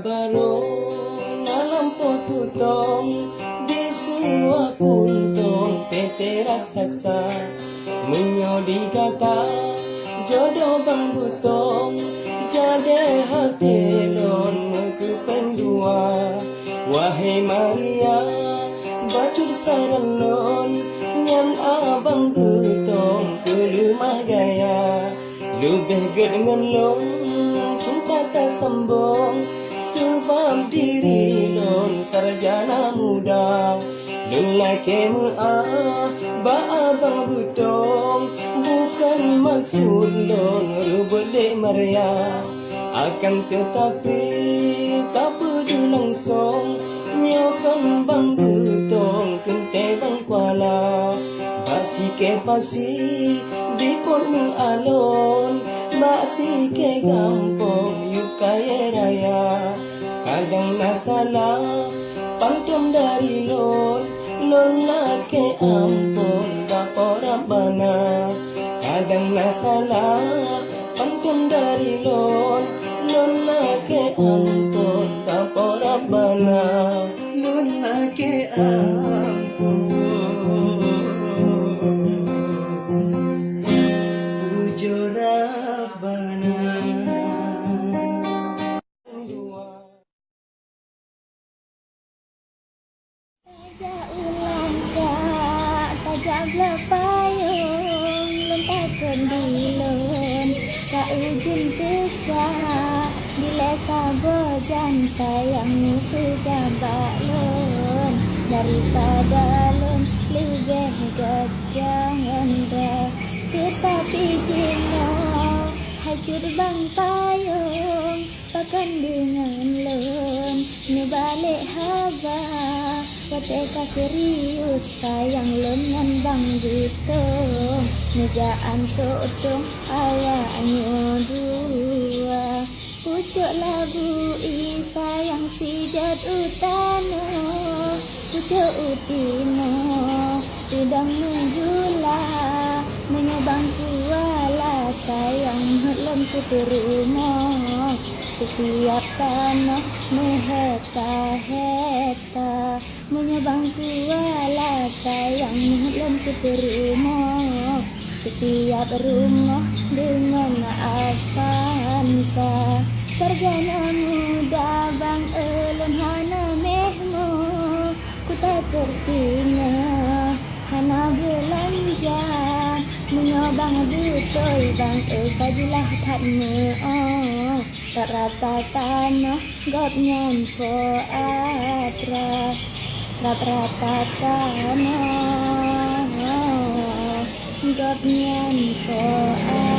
baro nalampo tutong Disua puntong PT raksasa Munyo dikata jodoh bang butong Jade hati lon mekupeng dua Wahai Maria bacur saran lon Nyan abang butong tulumah gaya Lubeh ged dengan lon cinta tak sambung Sebab diri lon sarjana muda Lelaki ba abang butong Bukan maksud lon rubut dek Maria Akan tetapi tak peduli langsung Nyokan bang butong tuntai bang kuala Basi ke pasi di kon alon Basi ke gampong yuk kaya raya Kadang nasalah pangtom dari lon Lon nak ke ampun bapa Rabbana Kadang nasalah pangtom dari lon Lon nak ke ampun bapa Rabbana Lon nak ke ampun Ujo Rabbana Tajak lepayung Lentakan dilun Ka ujung tegak Bila sabojan sayangmu kejabak lun Daripada lun lebih jangan dah Tetapi kena hajur bang payung Pakan dengan lun Nubalik haba Wateka serius sayang lengan bang butong Nejaan tutong awaknya dua Pucuk lagu sayang si jad utano Pucuk utino Tudang menjula Menyobang kuala sayang lem kutu rumah Setiap tanah meheta-heta Menyobang kuala sayang lem kutu rumah Setiap rumah dengan avanza Sarjana muda bang elon hana mehmu Ku tak tersinga hana belanja Menyobang betul bang kajilah takmu Tak rata tanah gap nyampo atra Gap rata tanah gap nyampo atra